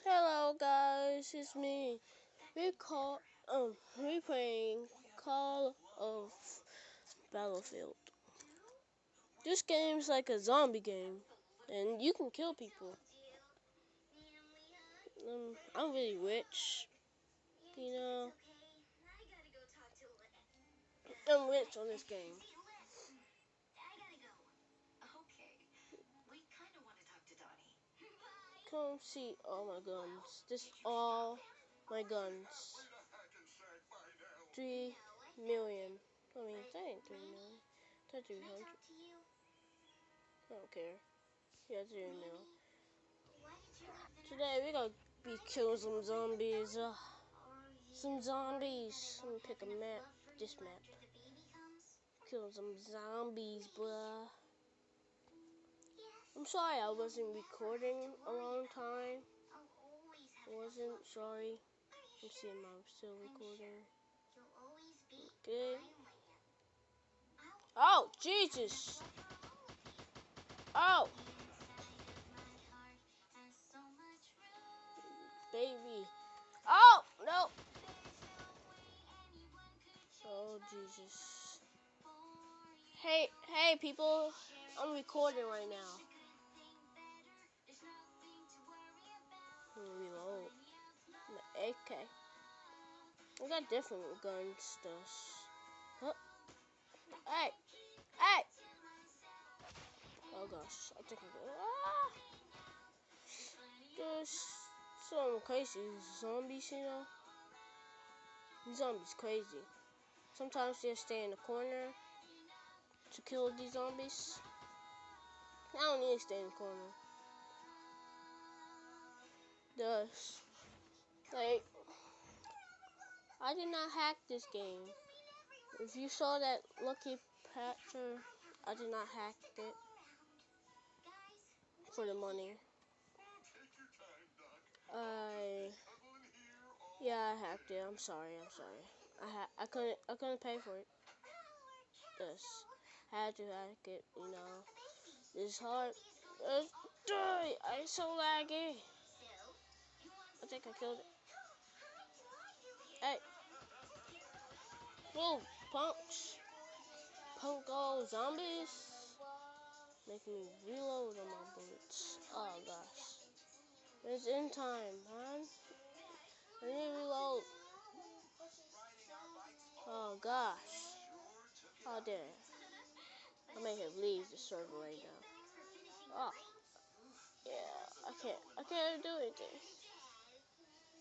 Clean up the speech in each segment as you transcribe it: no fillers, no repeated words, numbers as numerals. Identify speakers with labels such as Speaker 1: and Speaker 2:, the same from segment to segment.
Speaker 1: Hello guys, it's me. We playing Call of Battlefield. This game's like a zombie game, and you can kill people. I'm really rich, you know. I'm rich on this game. Come see all my guns. This all my guns. 3 million. I mean, that ain't 3 million. That's 300. I don't care. Yeah, 3 million. Today we gonna be killing some zombies. Some zombies. Let me pick a map. This map. Killing some zombies, bruh. I'm sorry I wasn't recording a long time. I wasn't sorry. I'm seeing I'm still recording. Okay. Oh, Jesus. Oh. Baby. Oh, no. Oh, Jesus. Hey, people. I'm recording right now. Reload. AK. We got different guns, though. Huh? Hey! Hey! Oh gosh, I think I got. There's some crazy zombies, you know? These zombies crazy. Sometimes they stay in the corner to kill these zombies. I don't need to stay in the corner. Like, I did not hack this game. If you saw that lucky patcher, I did not hack it for the money. Yeah, I hacked it. I'm sorry. I couldn't pay for it. Yes, had to hack it. You know, it's hard. I'm so laggy. I think I killed it. Hey, whoa, punks, punko zombies, making me reload on my bullets. Oh gosh, it's in time, man. I need to reload. Oh gosh. Oh damn. I may have leave the server right now. Oh. Yeah, I can't do anything.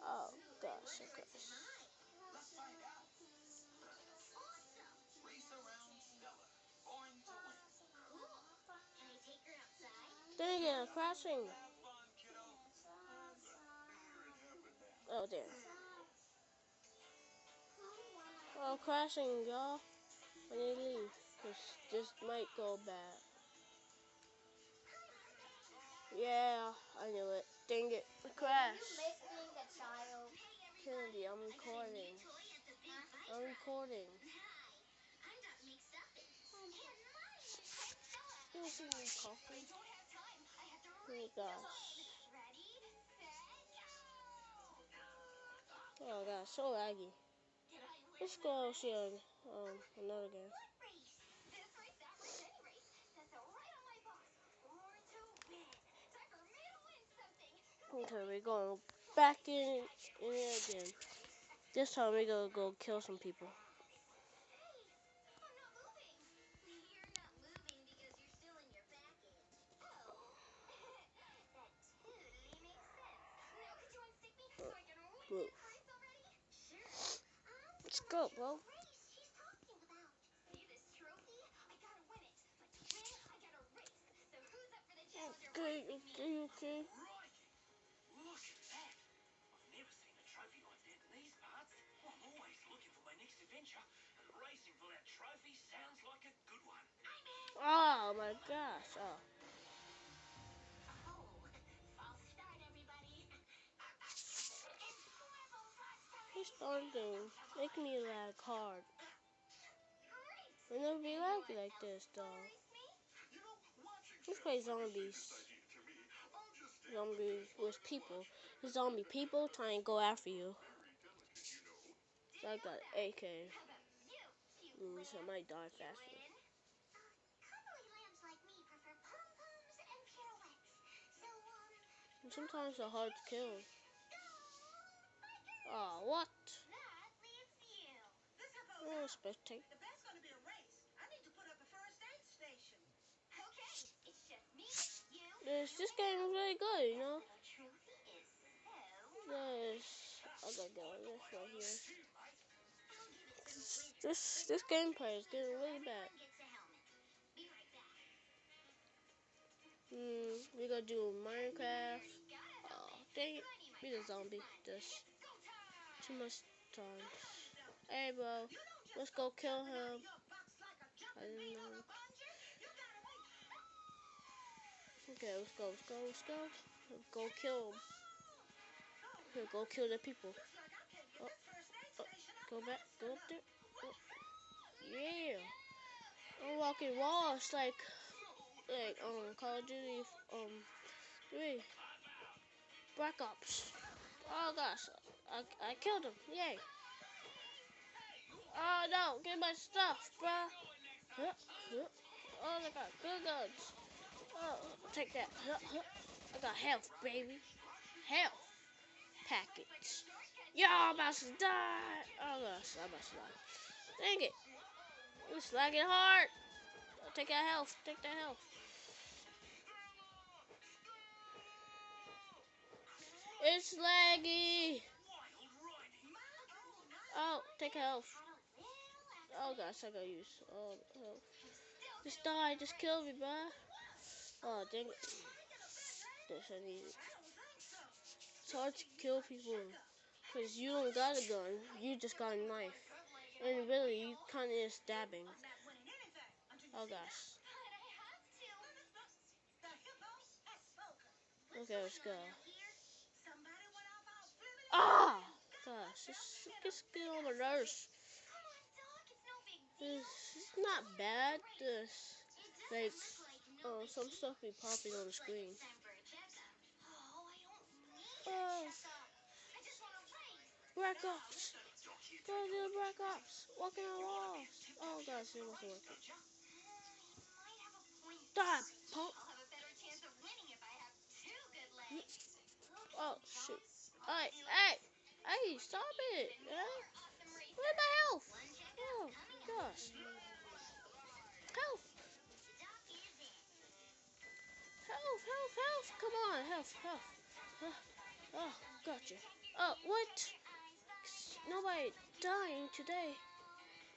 Speaker 1: Oh gosh, Dang it, I'm crashing. Oh damn. Oh, crashing, y'all. I need to leave. This might go bad. Yeah, I knew it. Dang it. I crashed. Kennedy, I'm recording. I'm recording. You see me coughing? Oh gosh. Oh gosh, so laggy. Let's go see another game. Okay, we're going back in there again. This time we're gonna go kill some people. Move. Let's go, bro. Okay. Oh my gosh. Oh. This darn thing make me lag hard. I never be laggy like this though. Let's play zombies. zombie with people. The zombie people trying to go after you. So I got AK. So I might die faster. And sometimes they're hard to kill. Oh, what? Oh, spectate. This game is really good, you know. I gotta go on this right here. This gameplay is getting really bad. We gonna do Minecraft. Oh, dang it. Be the zombie. Just too much time. Hey, bro. Let's go kill him. I didn't know. Okay, let's go. Go kill him. Here, go kill the people. Go back. Go up there. Oh, yeah. I'm walking walls like Call of Duty 3. Black Ops. Oh gosh, I killed him. Yay. Oh no, get my stuff, bruh. Oh, I got good guns. Oh, take that. I got health, baby. Health packets. Yo, I'm about to die. Oh gosh, I'm about to die. Dang it. It's lagging hard. Take that health. Take that health. It's laggy. Oh, take health. Oh gosh, I gotta use health. Just die. Just kill me, bruh. Oh, dang it. This I need it. It's hard to kill people because you don't got a gun. You just got a knife. And really, you kind of is stabbing. Oh gosh. Okay, let's go. Ah! Gosh, just get on my nerves. It's not bad. Some stuff be popping on the screen. Oh. Black Ops. Go to the Black Ops. Walking on walls. Oh gosh, it wasn't working. Die, punk. Oh shoot. Hey, stop it. Yeah? Where's my health? Oh gosh. Health. Health. Come on, health. Oh, gotcha. Oh, what? Nobody dying today.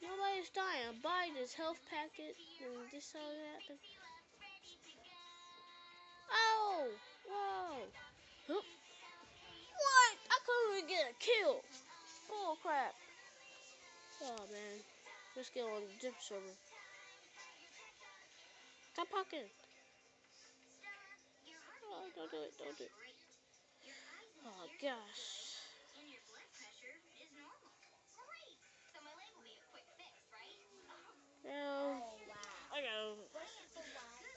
Speaker 1: Nobody's dying. I buy this health packet and this all happened. Oh! Whoa! Huh? What? I couldn't even get a kill. Oh crap. Oh man. Let's get on the different server. Stop talking. Oh, don't do it. Oh gosh. Now,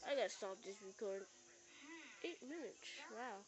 Speaker 1: I gotta stop this recording. 8 minutes. Wow.